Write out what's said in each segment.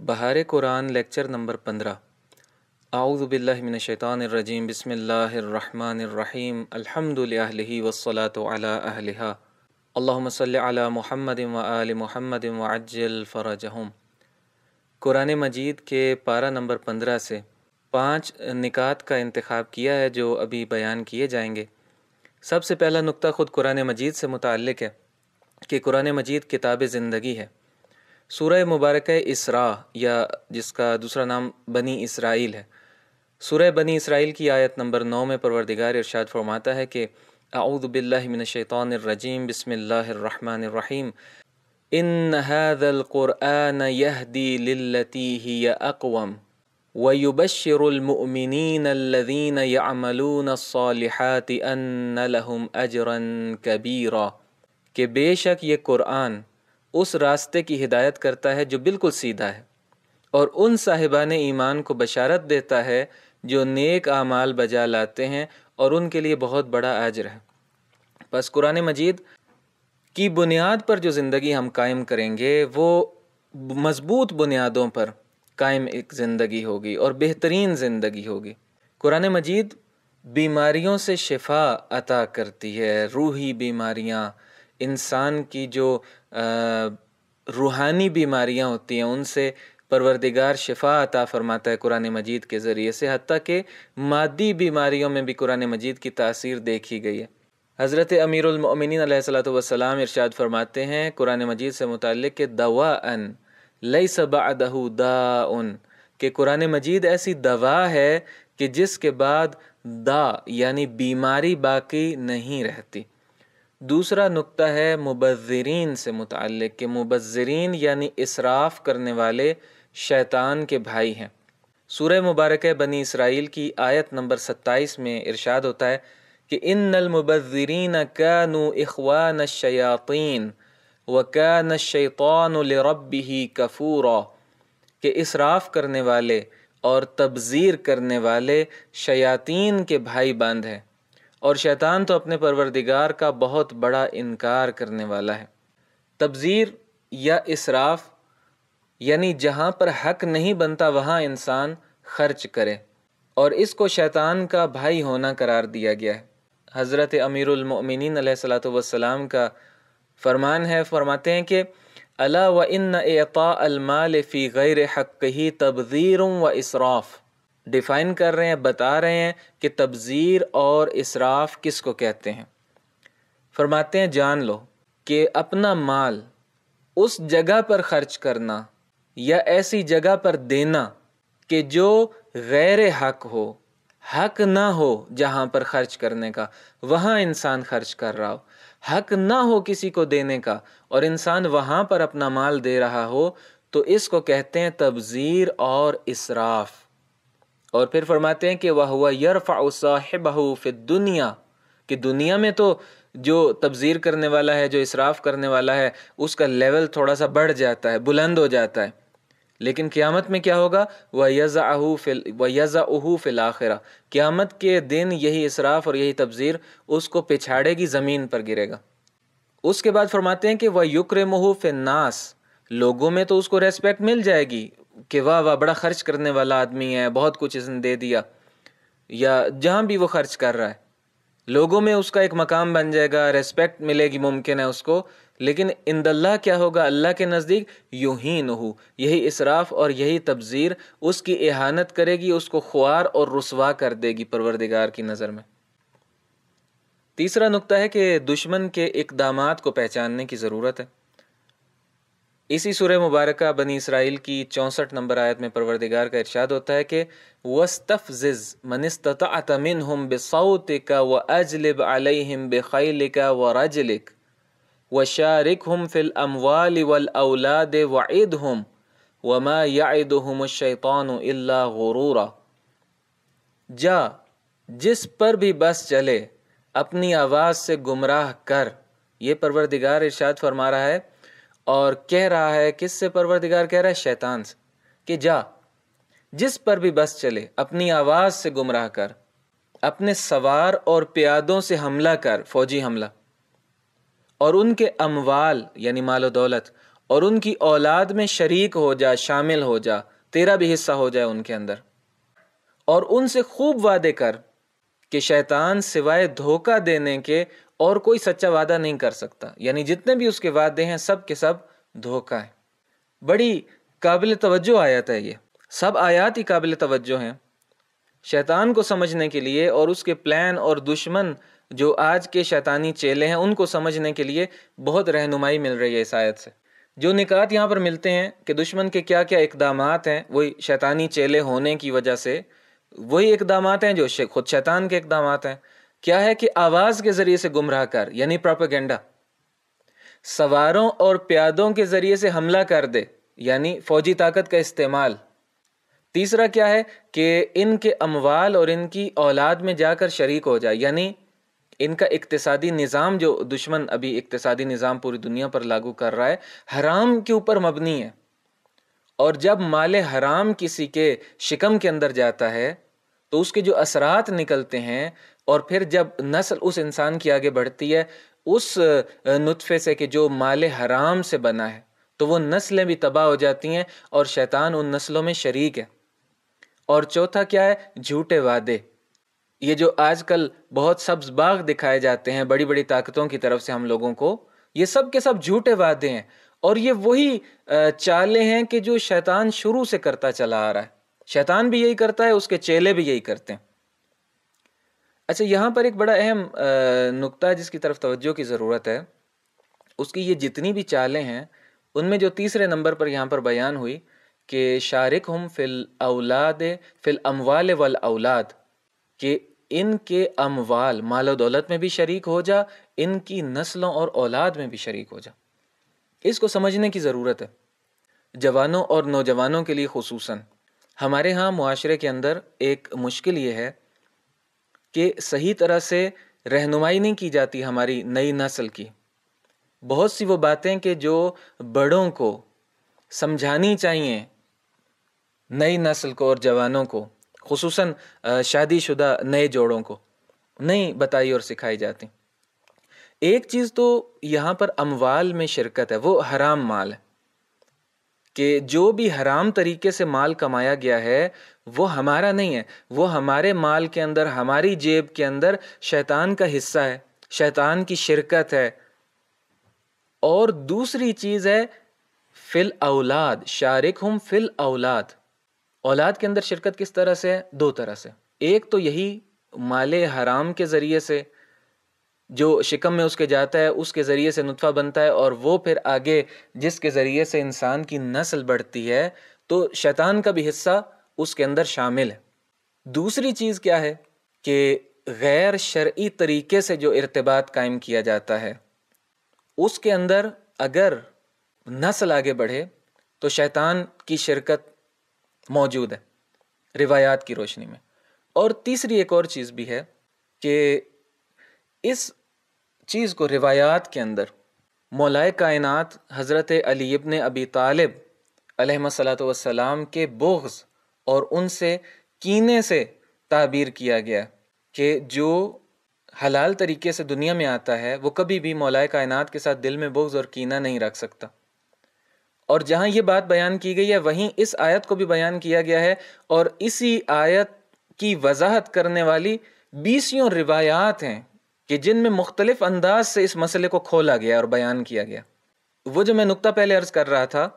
بہار قرآن lecture number 15۔ اعوذ باللہ من الشیطان الرجیم، بسم اللہ الرحمن الرحیم، الحمد للہ والصلاة علی اہلہا، اللہم صلی علی محمد وآل محمد وعجل فرجہم۔ قرآن مجید کے پارہ نمبر 15 سے 5 نکات کا انتخاب کیا ہے جو ابھی بیان کیے جائیں گے۔ سب سے پہلا نقطہ خود قرآن مجید سے متعلق ہے کہ قرآن مجید کتاب زندگی ہے۔ سورہ مبارکہ اسراء یا جس کا دوسرا نام بنی اسرائیل ہے، سورہ بنی اسرائیل کی آیت نمبر 9 میں پروردگار ارشاد فرماتا ہے کہ اعوذ باللہ من الشیطان الرجیم، بسم اللہ الرحمن الرحیم، ان هذا القرآن يهدي للتي هي اقوم ويبشر المؤمنين الذين يعملون الصالحات ان لهم اجرا كبيرا، کہ بے شک یہ قرآن اس راستے کی ہدایت کرتا ہے جو بالکل سیدھا ہے، اور ان صاحبان ایمان کو بشارت دیتا ہے جو نیک اعمال بجا لاتے ہیں، اور ان کے لیے بہت بڑا اجر ہے۔ بس قرآن مجید کی بنیاد پر جو زندگی ہم قائم کریں گے وہ مضبوط بنیادوں پر قائم ایک زندگی ہوگی اور بہترین زندگی ہوگی۔ قرآن مجید بیماریوں سے شفا عطا کرتی ہے، روحی بیماریاں، انسان کی جو روحانی بیماریاں ہوتی ہیں ان سے پروردگار شفا عطا فرماتا ہے قرآن مجید کے ذریعے سے، حتیٰ کہ مادی بیماریوں میں بھی قرآن مجید کی تاثیر دیکھی گئی ہے۔ حضرت امیر المؤمنین علیہ الصلوۃ والسلام ارشاد فرماتے ہیں قرآن مجید سے متعلق کہ دواء لیس بعدہ داء، کہ قرآن مجید ایسی دوا ہے کہ جس کے بعد دا یعنی بیماری باقی نہیں رہتی۔ دوسرا نقطہ ہے مبذرین سے متعلق کہ مبذرین یعنی اسراف کرنے والے شیطان کے بھائی ہیں۔ سورہ مبارکہ بنی اسرائیل کی آیت نمبر 27 میں ارشاد ہوتا ہے کہ ان المبذرین کانوا اخوان الشیاطین وکان الشیطان لربہ کفورا، کہ اسراف کرنے والے اور تبذیر کرنے والے شیاطین کے بھائی بند ہیں، اور شیطان تو اپنے پروردگار کا بہت بڑا انکار کرنے والا ہے۔ تبذیر یا اسراف یعنی جہاں پر حق نہیں بنتا وہاں انسان خرچ کرے، اور اس کو شیطان کا بھائی ہونا قرار دیا گیا ہے۔ حضرت امیر المؤمنین علیہ الصلوۃ والسلام کا فرمان ہے، فرماتے ہیں کہ الا وان اعطاء المال فی غیر حقہ تبذیر و اسراف، ڈیفائن کر رہے ہیں، بتا رہے ہیں کہ تبذیر اور اسراف کس کو کہتے ہیں۔ فرماتے ہیں جان لو کہ اپنا مال اس جگہ پر خرچ کرنا یا ایسی جگہ پر دینا کہ جو غیر حق ہو، حق نہ ہو جہاں پر خرچ کرنے کا، وہاں انسان خرچ کر رہا ہو، حق نہ ہو کسی کو دینے کا اور انسان وہاں پر اپنا مال دے رہا ہو، تو اس کو کہتے ہیں تبذیر اور اسراف۔ اور پھر فرماتے ہیں کہ وَهُوَ يَرْفَعُ صَاحِبَهُ فِي الدُّنْيَا، کہ دنیا میں تو جو تبذیر کرنے والا ہے، جو اسراف کرنے والا ہے، اس کا لیول تھوڑا سا بڑھ جاتا ہے، بلند ہو جاتا ہے، لیکن قیامت میں کیا ہوگا؟ وَيَزَعُهُ فِي الْآخِرَةِ، قیامت کے دن یہی اسراف اور یہی تبذیر اس کو پچھاڑے گی، زمین پر گرے گا۔ اس کے بعد فرماتے ہیں کہ وَيُكْرِمُهُ فِي النَّاسِ، لوگوں میں تو اس کو ریسپیکٹ مل جائے گی کہ واہ واہ بڑا خرچ کرنے والا آدمی ہے، بہت کچھ اس نے دے دیا، یا جہاں بھی وہ خرچ کر رہا ہے لوگوں میں اس کا ایک مقام بن جائے گا، ریسپیکٹ ملے گی ممکن ہے اس کو، لیکن عند اللہ کیا ہوگا؟ اللہ کے نزدیک یہینہ، یہی اسراف اور یہی تبذیر اس کی اہانت کرے گی، اس کو خوار اور رسوا کر دے گی پروردگار کی نظر میں۔ تیسرا نقطہ ہے کہ دشمن کے اقدامات کو پہچاننے کی ضرورت ہے۔ اسی سورہ مبارکہ بنی اسرائیل کی 64 نمبر آیت میں پروردگار کا ارشاد ہوتا ہے کہ وَاسْتَفْزِزْ مَنِ اسْتَطَعْتَ مِنْهُمْ بِصَوْتِكَ وَأَجْلِبْ عَلَيْهِمْ بِخَيْلِكَ وَرَجْلِكَ وَشَارِكْهُمْ فِي الْأَمْوَالِ وَالْأَوْلَادِ وَعِدْهُمْ وَمَا يَعِدُهُمُ الشَّيْطَانُ إِلَّا غُرُورًا، جا جس پر بھی بس چلے اپنی آواز سے گمراہ کر، یہ پروردگار ارشاد فرما رہا ہے، اور کہہ رہا ہے کس سے؟ پروردگار کہہ رہا ہے شیطان سے کہ جا جس پر بھی بس چلے اپنی آواز سے گمراہ کر، اپنے سوار اور پیادوں سے حملہ کر، فوجی حملہ، اور ان کے اموال یعنی مال و دولت اور ان کی اولاد میں شریک ہو جا، شامل ہو جا، تیرا بھی حصہ ہو جائے ان کے اندر، اور ان سے خوب وعدے کر کہ شیطان سوائے دھوکہ دینے کے اور کوئی سچا وعدہ نہیں کر سکتا، یعنی جتنے بھی اس کے وعدے ہیں سب کے سب دھوکہ ہیں۔ بڑی قابل توجہ آیت ہے یہ، سب آیات ہی قابل توجہ ہیں شیطان کو سمجھنے کے لیے، اور اس کے پلان اور دشمن جو آج کے شیطانی چیلے ہیں ان کو سمجھنے کے لیے بہت رہنمائی مل رہی ہے اس آیت سے۔ جو نکات یہاں پر ملتے ہیں کہ دشمن کے کیا کیا اقدامات ہیں، وہی شیطانی چیلے ہونے کی وجہ سے وہی اقدامات ہیں جو خود شیطان کے اقدامات ہیں۔ کیا ہے کہ آواز کے ذریعے سے گمراہ کر، یعنی پروپیگنڈا، سواروں اور پیادوں کے ذریعے سے حملہ کر دے، یعنی فوجی طاقت کا استعمال۔ تیسرا کیا ہے کہ ان کے اموال اور ان کی اولاد میں جا کر شریک ہو جائے، یعنی ان کا اقتصادی نظام جو دشمن ابھی اقتصادی نظام پوری دنیا پر لاگو کر رہا ہے حرام کے اوپر مبنی ہے، اور جب مال حرام کسی کے شکم کے اندر جاتا ہے تو اس کے جو اثرات نکلتے ہیں، اور پھر جب نسل اس انسان کی آگے بڑھتی ہے اس نطفے سے کہ جو مال حرام سے بنا ہے، تو وہ نسلیں بھی تباہ ہو جاتی ہیں اور شیطان ان نسلوں میں شریک ہے۔ اور چوتھا کیا ہے؟ جھوٹے وعدے۔ یہ جو آج کل بہت سبز باغ دکھائے جاتے ہیں بڑی بڑی طاقتوں کی طرف سے ہم لوگوں کو، یہ سب کے سب جھوٹے وعدے ہیں، اور یہ وہی چالیں ہیں کہ جو شیطان شروع سے کرتا چلا آ رہا ہے۔ شیطان بھی یہی کرتا ہے، اس کے چیلے بھی یہی کرتے ہیں۔ اچھا، یہاں پر ایک بڑا اہم نقطہ ہے جس کی طرف توجہ کی ضرورت ہے۔ اس کی یہ جتنی بھی چالیں ہیں ان میں جو تیسرے نمبر پر یہاں پر بیان ہوئی کہ شارکہم فی الاولاد فی الاموال والاولاد، کہ ان کے اموال، مال و دولت میں بھی شریک ہو جا، ان کی نسلوں اور اولاد میں بھی شریک ہو جا۔ اس کو سمجھنے کی ضرورت ہے جوانوں اور نوجوانوں کے لیے خصوصاً۔ ہمارے ہاں معاشرے کے اندر ایک مشکل یہ ہے کہ صحیح طرح سے رہنمائی نہیں کی جاتی ہماری نئی نسل کی۔ بہت سی وہ باتیں کہ جو بڑوں کو سمجھانی چاہیے نئی نسل کو اور جوانوں کو، خصوصاً شادی شدہ نئے جوڑوں کو، نہیں بتائی اور سکھائی جاتی۔ ایک چیز تو یہاں پر اموال میں شرکت ہے، وہ حرام مال ہے، کہ جو بھی حرام طریقے سے مال کمایا گیا ہے وہ ہمارا نہیں ہے، وہ ہمارے مال کے اندر، ہماری جیب کے اندر شیطان کا حصہ ہے، شیطان کی شرکت ہے۔ اور دوسری چیز ہے فی الاولاد، شارکہم فی الاولاد۔ اولاد کے اندر شرکت کس طرح سے ہے؟ دو طرح سے۔ ایک تو یہی مال حرام کے ذریعے سے، جو شکم میں اس کے جاتا ہے اس کے ذریعے سے نطفہ بنتا ہے، اور وہ پھر آگے جس کے ذریعے سے انسان کی نسل بڑھتی ہے، تو شیطان کا بھی حصہ اس کے اندر شامل ہے۔ دوسری چیز کیا ہے کہ غیر شرعی طریقے سے جو ارتباط قائم کیا جاتا ہے، اس کے اندر اگر نسل آگے بڑھے تو شیطان کی شرکت موجود ہے روایات کی روشنی میں۔ اور تیسری ایک اور چیز بھی ہے کہ اس چیز کو روایات کے اندر مولائے کائنات حضرت علی ابن ابی طالب علیہ الصلاۃ والسلام کے بغض اور ان سے کینے سے تعبیر کیا گیا کہ جو حلال طریقے سے دنیا میں آتا ہے وہ کبھی بھی مولائے کائنات کے ساتھ دل میں بغض اور کینہ نہیں رکھ سکتا۔ اور جہاں یہ بات بیان کی گئی ہے وہیں اس آیت کو بھی بیان کیا گیا ہے، اور اسی آیت کی وضاحت کرنے والی 20 روایات ہیں کہ جن میں مختلف انداز سے اس مسئلے کو کھولا گیا اور بیان کیا گیا۔ وہ جو میں نقطہ پہلے عرض کر رہا تھا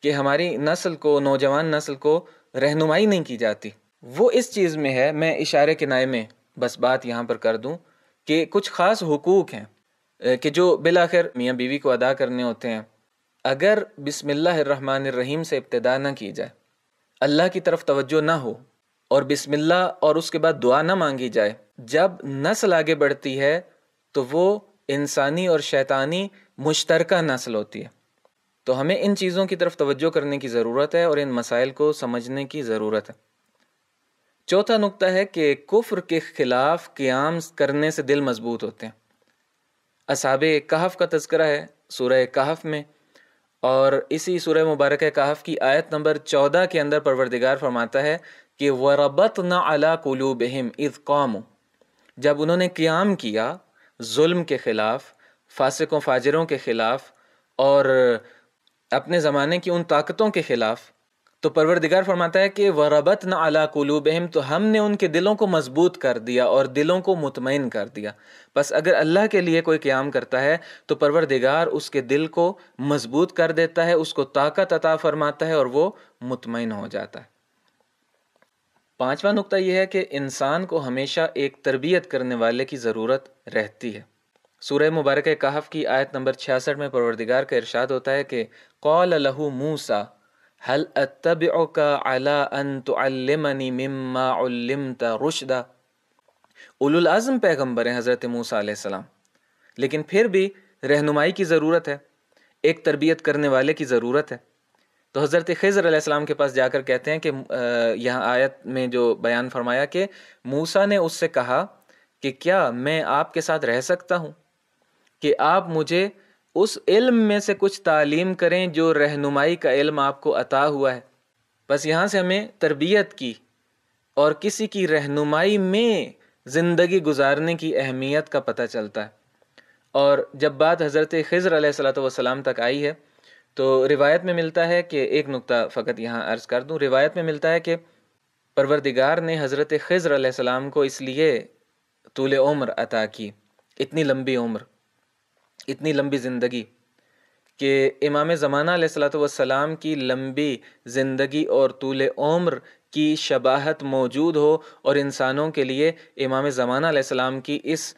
کہ ہماری نسل کو، نوجوان نسل کو رہنمائی نہیں کی جاتی، وہ اس چیز میں ہے، میں اشارے کنائے میں بس بات یہاں پر کر دوں کہ کچھ خاص حقوق ہیں کہ جو بالآخر میاں بیوی کو ادا کرنے ہوتے ہیں۔ اگر بسم اللہ الرحمن الرحیم سے ابتدا نہ کی جائے، اللہ کی طرف توجہ نہ ہو، اور بسم اللہ اور اس کے بعد دعا نہ مانگی جائے، جب نسل آگے بڑھتی ہے تو وہ انسانی اور شیطانی مشترکہ نسل ہوتی ہے۔ تو ہمیں ان چیزوں کی طرف توجہ کرنے کی ضرورت ہے اور ان مسائل کو سمجھنے کی ضرورت ہے۔ چوتھا نقطہ ہے کہ کفر کے خلاف قیام کرنے سے دل مضبوط ہوتے ہیں۔ اصحاب کہف کا تذکرہ ہے سورہ کہف میں، اور اسی سورہ مبارکہ کہف کی آیت نمبر 14 کے اندر پروردگار فرماتا ہے کہ وَرَبَطْنَا عَلَىٰ قُلُوبِهِمْ اِذْ قَامُوا، جب انہوں نے قیام کیا ظلم کے خلاف، فاسقوں فاجروں کے خلاف، اور اپنے زمانے کی ان طاقتوں کے خلاف، تو پروردگار فرماتا ہے کہ وَرَبَطْنَ عَلَىٰ قُلُوبِهِمْ، تو ہم نے ان کے دلوں کو مضبوط کر دیا اور دلوں کو مطمئن کر دیا۔ بس اگر اللہ کے لیے کوئی قیام کرتا ہے تو پروردگار اس کے دل کو مضبوط کر دیتا ہے، اس کو طاقت عطا فرماتا ہے اور وہ مطمئن ہو جاتا ہے۔ پانچواں نقطہ یہ ہے کہ انسان کو ہمیشہ ایک تربیت کرنے والے کی ضرورت رہتی ہے۔ سورہ مبارکہ کہف کی آیت نمبر 66 میں پروردگار کا ارشاد ہوتا ہے کہ قَالَ لَهُ مُوسَىٰ هَلْ أَتَّبِعُكَ عَلَىٰ أَن تُعَلِّمَنِ مِمَّا عُلِّمْتَ رُشْدًا۔ اولو العزم پیغمبر ہیں حضرت موسیٰ علیہ السلام، لیکن پھر بھی رہنمائی کی ضرورت ہے، ایک تربیت کرنے والے کی ضرورت ہے۔ تو حضرت خضر علیہ السلام کے پاس جا کر کہتے ہیں کہ یہاں آیت میں جو بیان فرمایا کہ موسیٰ نے اس سے کہا کہ کیا میں آپ کے ساتھ رہ سکتا ہوں کہ آپ مجھے اس علم میں سے کچھ تعلیم کریں جو رہنمائی کا علم آپ کو عطا ہوا ہے۔ بس یہاں سے ہمیں تربیت کی اور کسی کی رہنمائی میں زندگی گزارنے کی اہمیت کا پتہ چلتا ہے۔ اور جب بات حضرت خضر علیہ السلام تک آئی ہے تو روایت میں ملتا ہے کہ ایک نقطہ فقط یہاں عرض کر دوں، روایت میں ملتا ہے کہ پروردگار نے حضرت خضر علیہ السلام کو اس لیے طول عمر عطا کی، اتنی لمبی عمر، اتنی لمبی زندگی، کہ امام زمانہ علیہ السلام کی لمبی زندگی اور طول عمر کی شباہت موجود ہو اور انسانوں کے لیے امام زمانہ علیہ السلام کی اس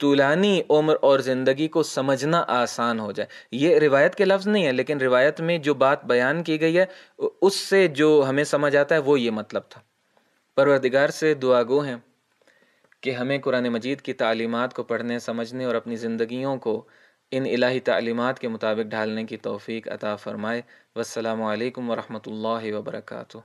طولانی عمر اور زندگی کو سمجھنا آسان ہو جائے۔ یہ روایت کے لفظ نہیں ہے، لیکن روایت میں جو بات بیان کی گئی ہے اس سے جو ہمیں سمجھ آتا ہے وہ یہ مطلب تھا۔ پروردگار سے دعا گو ہیں کہ ہمیں قرآن مجید کی تعلیمات کو پڑھنے، سمجھنے اور اپنی زندگیوں کو ان الہی تعلیمات کے مطابق ڈھالنے کی توفیق عطا فرمائے۔ والسلام علیکم ورحمۃ اللہ وبرکاتہ۔